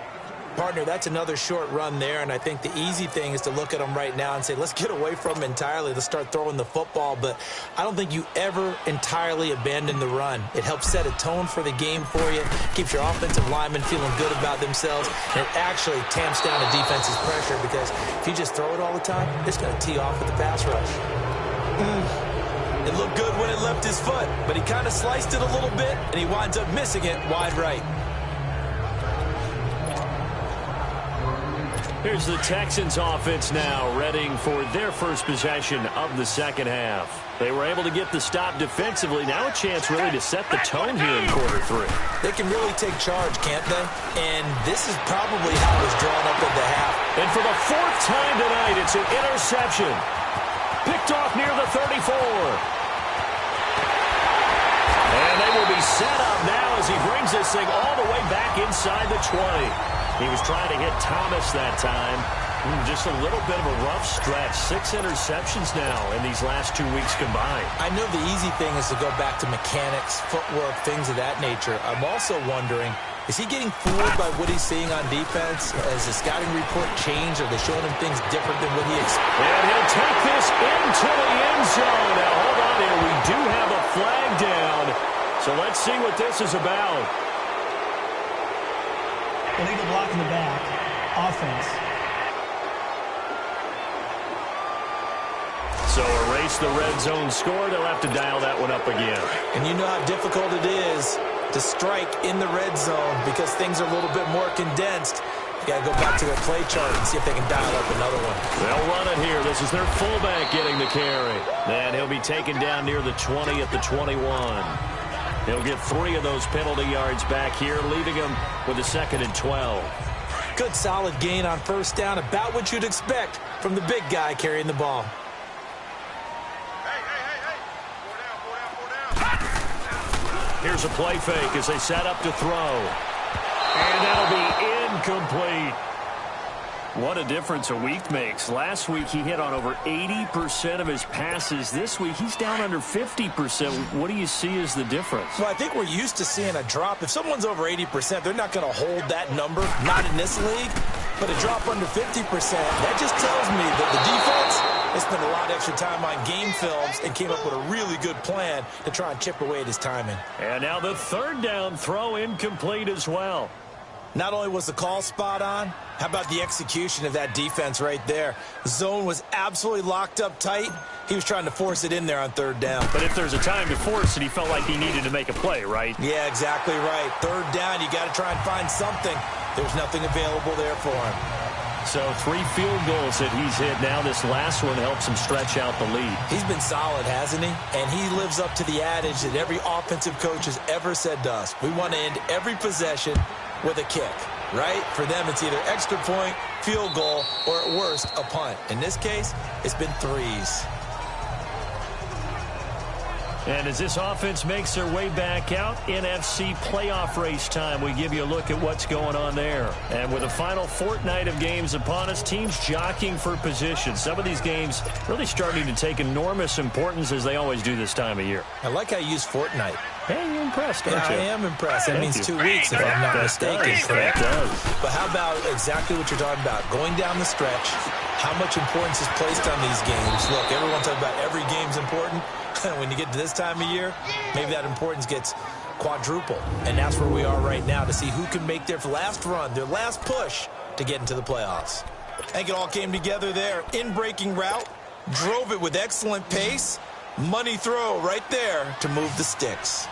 Partner, that's another short run there, and I think the easy thing is to look at them right now and say, let's get away from them entirely. Let's start throwing the football, but I don't think you ever entirely abandon the run. It helps set a tone for the game for you, keeps your offensive linemen feeling good about themselves, and it actually tamps down the defense's pressure because if you just throw it all the time, it's going to tee off with the pass rush. It looked good when it left his foot, but he kind of sliced it a little bit, and he winds up missing it wide right. Here's the Texans offense now, readying for their first possession of the second half. They were able to get the stop defensively. Now a chance really to set the tone here in quarter 3. They can really take charge, can't they? And this is probably how it was drawn up at the half. And for the 4th time tonight, it's an interception. Picked off near the 34. And they will be set up now as he brings this thing all the way back inside the 20. He was trying to hit Thomas that time. Just a little bit of a rough stretch. 6 interceptions now in these last 2 weeks combined. I know the easy thing is to go back to mechanics, footwork, things of that nature. I'm also wondering, is he getting fooled by what he's seeing on defense? Has the scouting report changed? Are they showing him things different than what he expected? And he'll take this into the end zone. Now, hold on here. We do have a flag down. So let's see what this is about. Illegal block in the back. Offense. So erase the red zone score. They'll have to dial that one up again. And you know how difficult it is to strike in the red zone because things are a little bit more condensed. You got to go back to their play chart and see if they can dial up another one. They'll run it here. This is their fullback getting the carry. And he'll be taken down near the 20 at the 21. He'll get 3 of those penalty yards back here, leaving him with a 2nd and 12. Good solid gain on first down, about what you'd expect from the big guy carrying the ball. Here's a play fake as they set up to throw. And that'll be incomplete. What a difference a week makes. Last week he hit on over 80% of his passes. This week he's down under 50%. What do you see as the difference? Well, I think we're used to seeing a drop. If someone's over 80%, they're not going to hold that number, not in this league. But a drop under 50%, that just tells me that the defense has spent a lot of extra time on game films and came up with a really good plan to try and chip away at his timing. And now the 3rd down throw incomplete as well. Not only was the call spot on, how about the execution of that defense right there? The zone was absolutely locked up tight. He was trying to force it in there on 3rd down. But if there's a time to force it, he felt like he needed to make a play, right? Yeah, exactly right. 3rd down, you got to try and find something. There's nothing available there for him. So 3 field goals that he's hit now. This last one helps him stretch out the lead. He's been solid, hasn't he? And he lives up to the adage that every offensive coach has ever said to us. We want to end every possession with a kick, right? For them, it's either extra point, field goal, or at worst, a punt. In this case, it's been 3s. And as this offense makes their way back out, NFC playoff race time, we give you a look at what's going on there. And with a final fortnight of games upon us, teams jockeying for position. Some of these games really starting to take enormous importance as they always do this time of year. I like how you use fortnight. Hey, you're impressed, aren't you? I am impressed. That means 2 weeks, if I'm not mistaken. Correct. But how about exactly what you're talking about? Going down the stretch, how much importance is placed on these games? Look, everyone talks about every game's important. When you get to this time of year, maybe that importance gets quadruple. And that's where we are right now to see who can make their last run, their last push to get into the playoffs. I think it all came together there. In-breaking route, drove it with excellent pace. Money throw right there to move the sticks.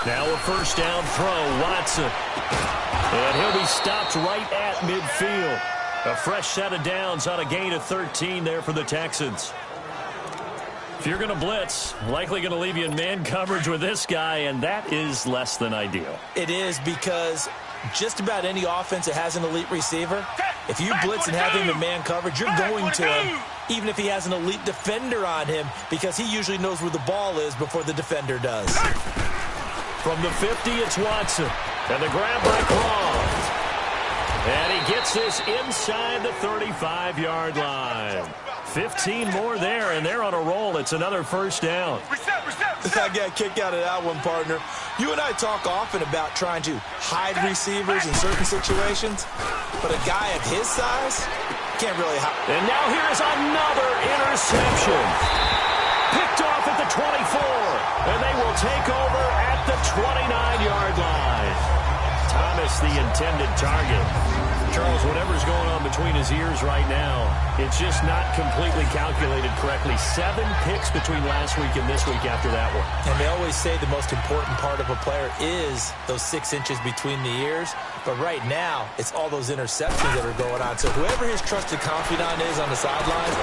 Now a first down throw, Watson. And he'll be stopped right at midfield. A fresh set of downs on a gain of 13 there for the Texans. If you're going to blitz, likely going to leave you in man coverage with this guy, and that is less than ideal. It is, because just about any offense that has an elite receiver, if you blitz and have him in man coverage, you're going to him, even if he has an elite defender on him, because he usually knows where the ball is before the defender does. From the 50, it's Watson. And the grab by Croft. And he gets this inside the 35-yard line. 15 more there, and they're on a roll. It's another first down. I got a kick out of that one, partner. You and I talk often about trying to hide receivers in certain situations, but a guy of his size can't really hide. And now here's another interception. Picked off at the 24, and they will take over at the 29-yard line. Thomas, the intended target. Charles, whatever's going on between his ears right now, it's just not completely calculated correctly. 7 picks between last week and this week after that one. And they always say the most important part of a player is those 6 inches between the ears. But right now, it's all those interceptions that are going on. So whoever his trusted confidant is on the sidelines.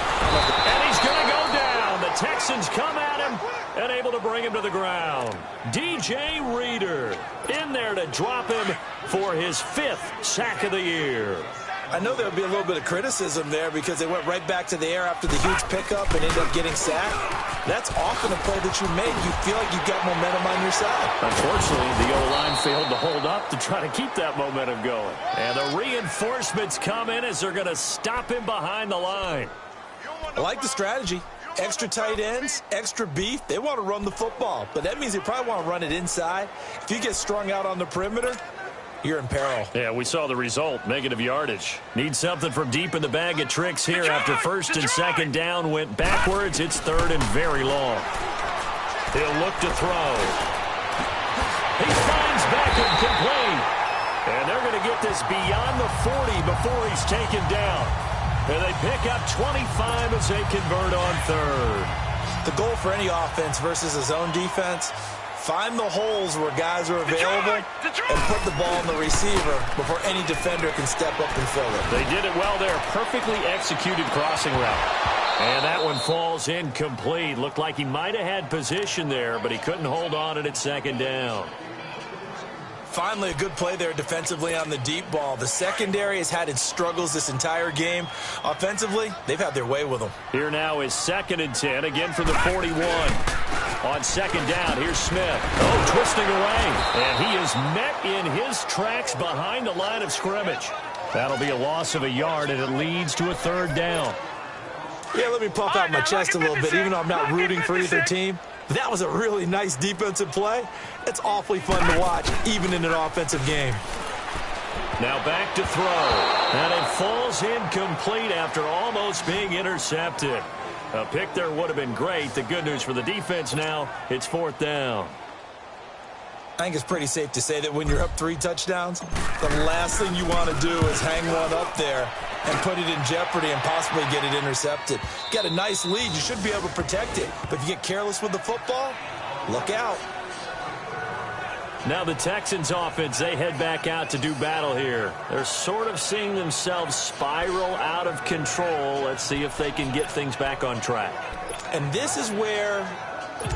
And he's going to go down. The Texans come at him and able to bring him to the ground. DJ Reader in there to drop him for his 5th sack of the year. I know there'll be a little bit of criticism there because they went right back to the air after the huge pickup and ended up getting sacked. That's often a play that you make. You feel like you've got momentum on your side. Unfortunately, the O-line failed to hold up to try to keep that momentum going. And the reinforcements come in as they're going to stop him behind the line. I like the strategy. Extra tight ends, extra beef. They want to run the football, but that means they probably want to run it inside. If you get strung out on the perimeter, you're in peril. Yeah, we saw the result, negative yardage. Need something from deep in the bag of tricks here after first and second down went backwards. It's third and very long. He'll look to throw. He finds Beckham complete. And they're going to get this beyond the 40 before he's taken down. And they pick up 25 as they convert on third. The goal for any offense versus a zone defense, find the holes where guys are available and put the ball on the receiver before any defender can step up and fill it. They did it well there. Perfectly executed crossing route. And that one falls incomplete. Looked like he might have had position there, but he couldn't hold on at second down. Finally, a good play there defensively on the deep ball. The secondary has had its struggles this entire game. Offensively, they've had their way with them. Here now is 2nd and 10, again for the 41. On second down, here's Smith. Oh, twisting away. And he is met in his tracks behind the line of scrimmage. That'll be a loss of a yard, and it leads to a third down. Yeah, let me puff out my chest a little bit, even though I'm not rooting for either team. That was a really nice defensive play. It's awfully fun to watch, even in an offensive game. Now back to throw. And it falls incomplete after almost being intercepted. A pick there would have been great. The good news for the defense now, it's 4th down. I think it's pretty safe to say that when you're up 3 touchdowns, the last thing you want to do is hang one up there and put it in jeopardy and possibly get it intercepted. Got a nice lead. You should be able to protect it. But if you get careless with the football, look out. Now the Texans offense, they head back out to do battle here. They're sort of seeing themselves spiral out of control. Let's see if they can get things back on track. And this is where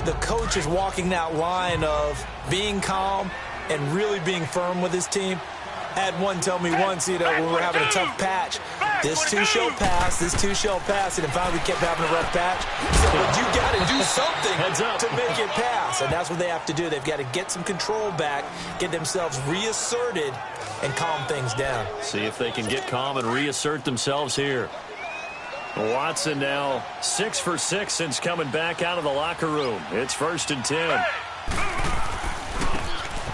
the coach is walking that line of being calm and really being firm with his team. I had one tell me once, when we're having a tough patch, this too shall pass, this too shall pass. And finally we kept having a rough patch. He said, but you got to do something to make it pass. And that's what they have to do. They've got to get some control back, get themselves reasserted, and calm things down. See if they can get calm and reassert themselves here. Watson now 6 for 6 since coming back out of the locker room. It's 1st and 10.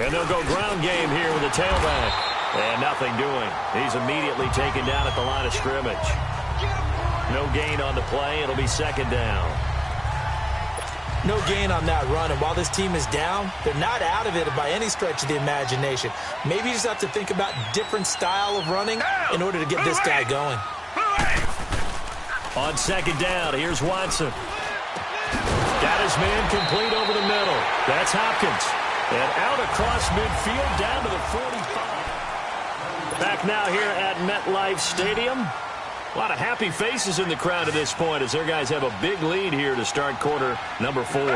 And they'll go ground game here with the tailback. And nothing doing. He's immediately taken down at the line of scrimmage. No gain on the play. It'll be 2nd down. No gain on that run. And while this team is down, they're not out of it by any stretch of the imagination. Maybe you just have to think about different style of running in order to get this guy going. On 2nd down, here's Watson. Got his man complete over the middle. That's Hopkins. And out across midfield down to the 45. Back now here at MetLife Stadium. A lot of happy faces in the crowd at this point as their guys have a big lead here to start quarter number 4. On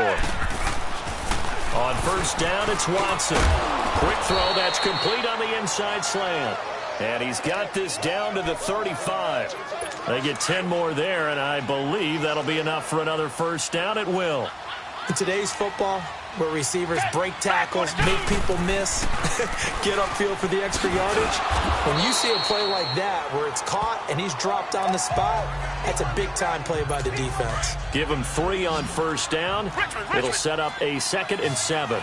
first down, it's Watson. Quick throw that's complete on the inside slant. And he's got this down to the 35. They get 10 more there, and I believe that'll be enough for another first down. It will. In today's football, where receivers break tackles, make people miss, get upfield for the extra yardage, when you see a play like that where it's caught and he's dropped on the spot, that's a big-time play by the defense. Give him 3 on first down. It'll set up a 2nd and 7.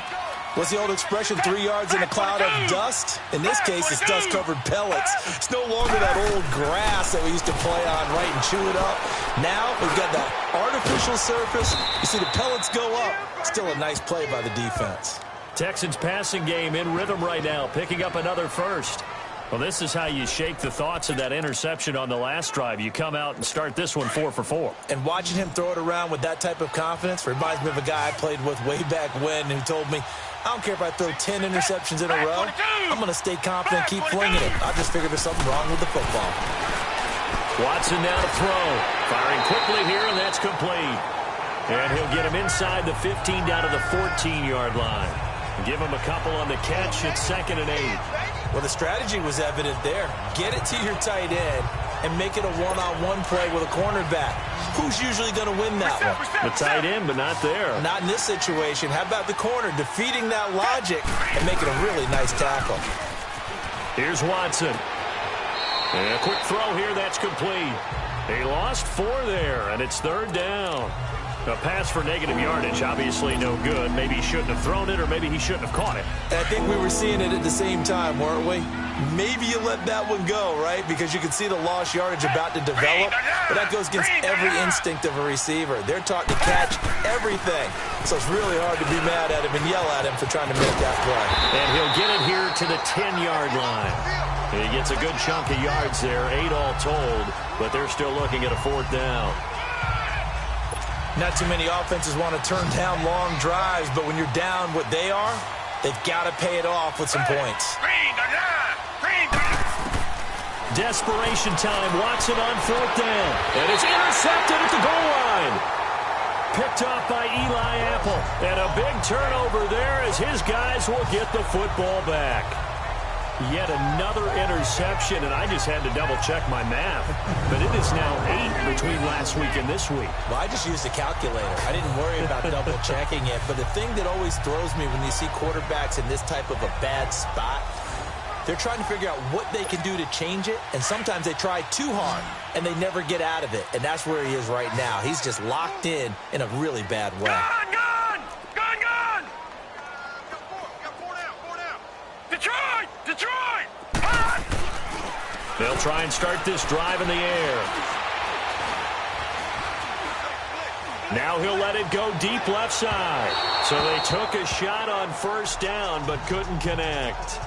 What's the old expression, 3 yards in a cloud of dust? In this case, it's dust-covered pellets. It's no longer that old grass that we used to play on, right, and chew it up. Now we've got that artificial surface. You see the pellets go up. Still a nice play by the defense. Texans passing game in rhythm right now, picking up another first. Well, this is how you shake the thoughts of that interception on the last drive. You come out and start this one 4 for 4. And watching him throw it around with that type of confidence reminds me of a guy I played with way back when who told me, I don't care if I throw 10 interceptions in a row. I'm going to stay confident, keep flinging it. I just figured there's something wrong with the football. Watson now to throw. Firing quickly here, and that's complete. And he'll get him inside the 15 down to the 14-yard line. Give him a couple on the catch. It's 2nd and 8. Well, the strategy was evident there. Get it to your tight end and make it a one-on-one play with a cornerback. Who's usually going to win that one? The tight end, but not there. Not in this situation. How about the corner defeating that logic and making a really nice tackle? Here's Watson. And a quick throw here, that's complete. He lost 4 there, and it's 3rd down. A pass for negative yardage, obviously no good. Maybe he shouldn't have thrown it, or maybe he shouldn't have caught it. I think we were seeing it at the same time, weren't we? Maybe you let that one go, right? Because you can see the lost yardage about to develop. But that goes against every instinct of a receiver. They're taught to catch everything. So it's really hard to be mad at him and yell at him for trying to make that play. And he'll get it here to the 10-yard line. He gets a good chunk of yards there, 8 all told. But they're still looking at a 4th down. Not too many offenses want to turn down long drives, but when you're down what they are, they've got to pay it off with some points. Desperation time. Watson on 4th down. And it's intercepted at the goal line. Picked off by Eli Apple. And a big turnover there as his guys will get the football back. Yet another interception, and I just had to double-check my math. But it is now 8 between last week and this week. Well, I just used a calculator. I didn't worry about double-checking it. But the thing that always throws me when you see quarterbacks in this type of a bad spot, they're trying to figure out what they can do to change it, and sometimes they try too hard, and they never get out of it. And that's where he is right now. He's just locked in a really bad way. Detroit! They'll try and start this drive in the air. Now he'll let it go deep left side. So they took a shot on first down but couldn't connect.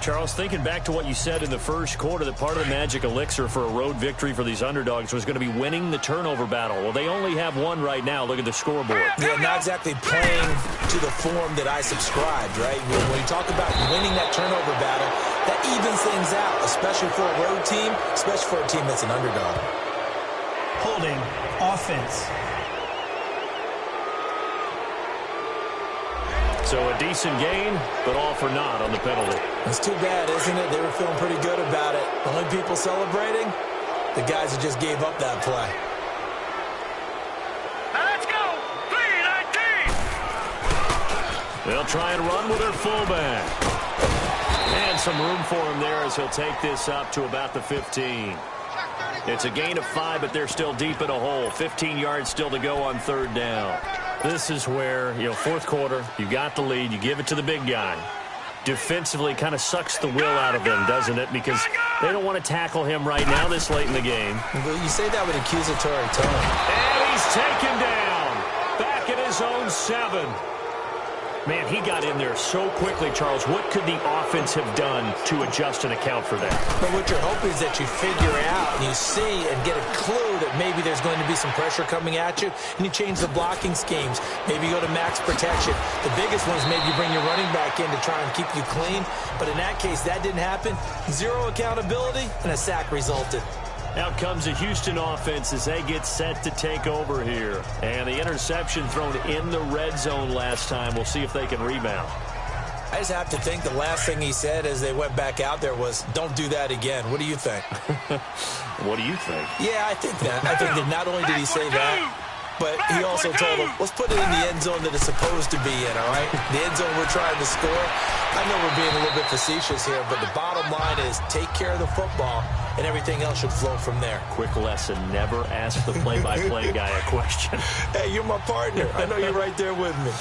Charles, thinking back to what you said in the first quarter, that part of the magic elixir for a road victory for these underdogs was going to be winning the turnover battle. Well, they only have one right now. Look at the scoreboard. Yeah, not exactly playing to the form that I subscribed, right? When you talk about winning that turnover battle, that evens things out, especially for a road team, especially for a team that's an underdog. Holding offense. So a decent gain, but all for naught on the penalty. It's too bad, isn't it? They were feeling pretty good about it. Only people celebrating, the guys who just gave up that play. Let's go! 3-19! They'll try and run with their fullback. And some room for him there as he'll take this up to about the 15. It's a gain of 5, but they're still deep in a hole. 15 yards still to go on 3rd down. This is where, fourth quarter, you got the lead, you give it to the big guy. Defensively kind of sucks the will out of them, doesn't it? Because they don't want to tackle him right now this late in the game. Well, you say that with accusatory tone. And he's taken down. Back at his own 7. Man, he got in there so quickly, Charles. What could the offense have done to adjust and account for that? But what you're hoping is that you figure out and you see and get a clue that maybe there's going to be some pressure coming at you, and you change the blocking schemes. Maybe you go to max protection. The biggest one is maybe you bring your running back in to try and keep you clean. But in that case, that didn't happen. 0 accountability, and a sack resulted. Out comes the Houston offense as they get set to take over here. And the interception thrown in the red zone last time. We'll see if they can rebound. I just have to think the last thing he said as they went back out there was, don't do that again. What do you think? What do you think? Yeah, I think that. I think that not only did he say that, but he also told them, let's put it in the end zone that it's supposed to be in, all right? The end zone we're trying to score. I know we're being a little bit facetious here, but the bottom line is take care of the football, and everything else should flow from there. Quick lesson, never ask the play-by-play guy a question. Hey, you're my partner. I know you're right there with me.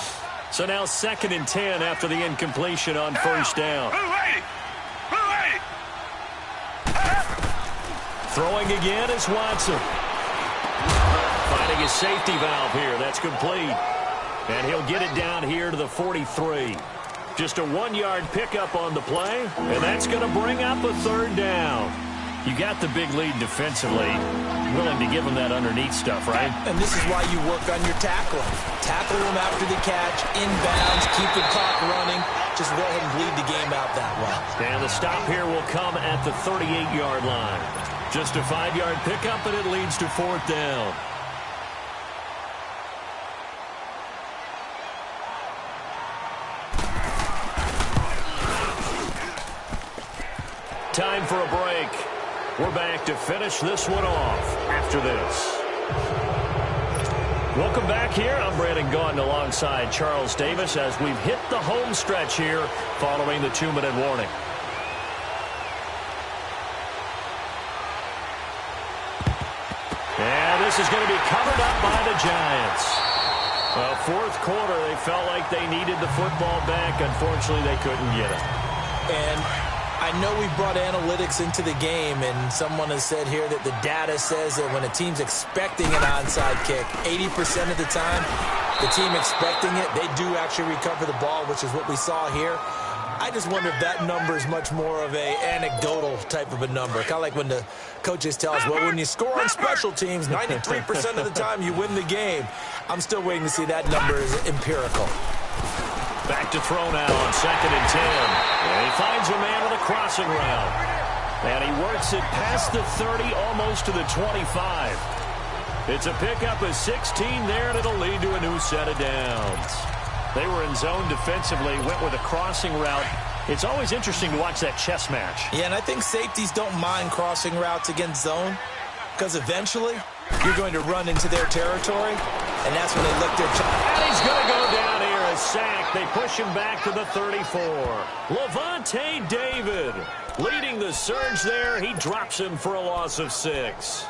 So now 2nd and 10 after the incompletion on first down. Throwing again is Watson. Finding his safety valve here. That's complete. And he'll get it down here to the 43. Just a 1-yard pickup on the play, and that's going to bring up a 3rd down. You got the big lead defensively. Willing to give them that underneath stuff, right? And this is why you work on your tackling. Tackle them after the catch, inbounds, keep the clock running. Just go ahead and bleed the game out that way. And the stop here will come at the 38-yard line. Just a 5-yard pickup, and it leads to 4th down. Time for a break. We're back to finish this one off after this. Welcome back here. I'm Brandon Gaudin alongside Charles Davis as we've hit the home stretch here following the 2-minute warning. And this is going to be covered up by the Giants. Well, 4th quarter, they felt like they needed the football back. Unfortunately, they couldn't get it. And I know we brought analytics into the game, and someone has said here that the data says that when a team's expecting an onside kick, 80% of the time, the team expecting it, they do actually recover the ball, which is what we saw here. I just wonder if that number is much more of a anecdotal type of a number. Kind of like when the coaches tell us, well, when you score on special teams, 93% of the time you win the game. I'm still waiting to see that number is empirical. Back to throw now on 2nd and 10. And he finds a man with a crossing route. And he works it past the 30, almost to the 25. It's a pickup of 16 there, and it'll lead to a new set of downs. They were in zone defensively, went with a crossing route. It's always interesting to watch that chess match. Yeah, and I think safeties don't mind crossing routes against zone because eventually you're going to run into their territory, and that's when they look their And he's going to go down here. A sack. They push him back to the 34. Levante David leading the surge there. He drops him for a loss of 6.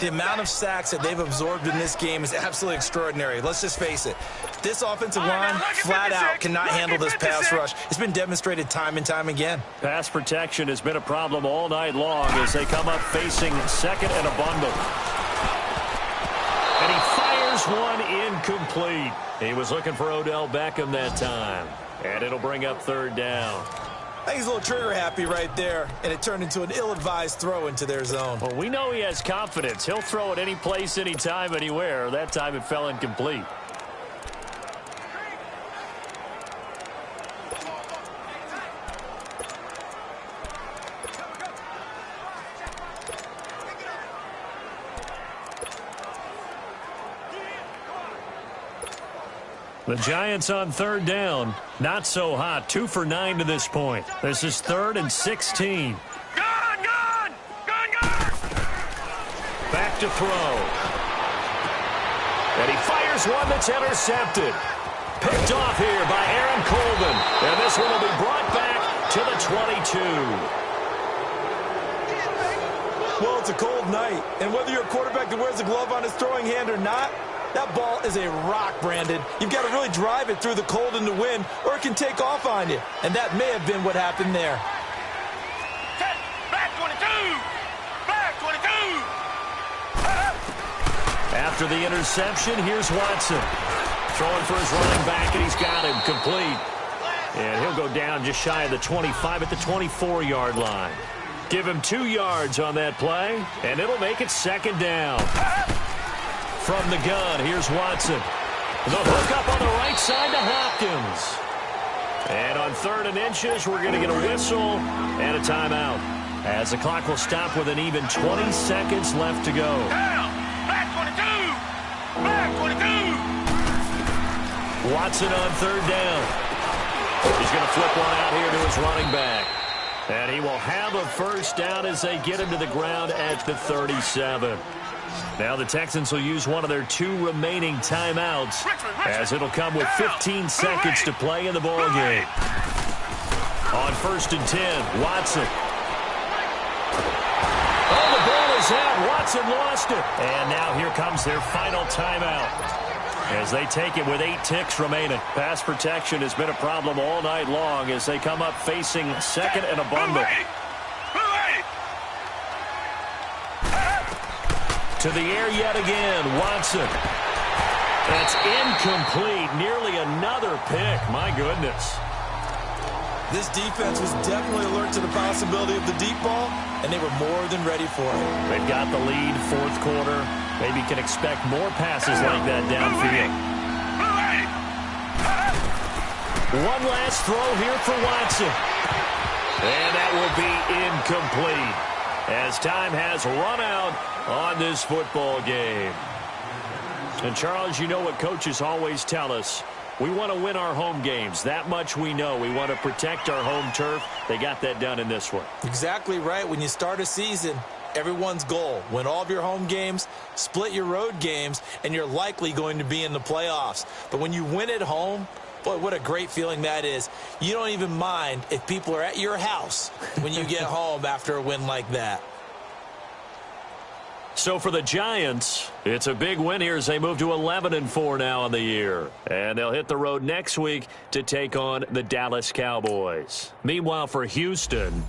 The amount of sacks that they've absorbed in this game is absolutely extraordinary. Let's just face it. This offensive line, flat out, cannot handle this pass rush. It's been demonstrated time and time again. Pass protection has been a problem all night long as they come up facing 2nd and a bundle. And he fires one incomplete. He was looking for Odell Beckham that time. And it'll bring up 3rd down. I think he's a little trigger happy right there, and it turned into an ill-advised throw into their zone. Well, we know he has confidence. He'll throw it any place, anytime, anywhere. That time it fell incomplete. The Giants on 3rd down. Not so hot. 2 for 9 to this point. This is 3rd and 16. Gone! Back to throw. And he fires one that's intercepted. Picked off here by Aaron Colvin. And this one will be brought back to the 22. Well, it's a cold night, and whether you're a quarterback that wears a glove on his throwing hand or not, that ball is a rock, Brandon. You've got to really drive it through the cold and the wind, or it can take off on you. And that may have been what happened there. Back 22! Back 22! After the interception, here's Watson. Throwing for his running back, and he's got him complete. And he'll go down just shy of the 25 at the 24-yard line. Give him 2 yards on that play, and it'll make it 2nd down. From the gun, here's Watson. The hook up on the right side to Hopkins. And on 3rd and inches, we're going to get a whistle and a timeout. as the clock will stop with an even 20 seconds left to go. Down. Back 22. Back 22. Watson on third down. He's going to flip one out here to his running back. And he will have a first down as they get him to the ground at the 37. Now the Texans will use one of their 2 remaining timeouts, as it'll come with 15 seconds to play in the ball game. On 1st and 10, Watson. Oh, the ball is out. Watson lost it. And now here comes their final timeout, as they take it with 8 ticks remaining. Pass protection has been a problem all night long as they come up facing second and a bundle. To the air yet again, Watson. That's incomplete. Nearly another pick. My goodness. This defense was definitely alert to the possibility of the deep ball, and they were more than ready for it. They've got the lead, 4th quarter. Maybe can expect more passes like that downfield. One last throw here for Watson. And that will be incomplete, as time has run out on this football game. And Charles, you know what coaches always tell us. We want to win our home games. That much we know. We want to protect our home turf. They got that done in this one. Exactly right. When you start a season, everyone's goal: win all of your home games, split your road games, and you're likely going to be in the playoffs. But when you win at home, boy, what a great feeling that is. You don't even mind if people are at your house when you get home after a win like that. So for the Giants, it's a big win here as they move to 11-4 now on the year. And they'll hit the road next week to take on the Dallas Cowboys. Meanwhile, for Houston...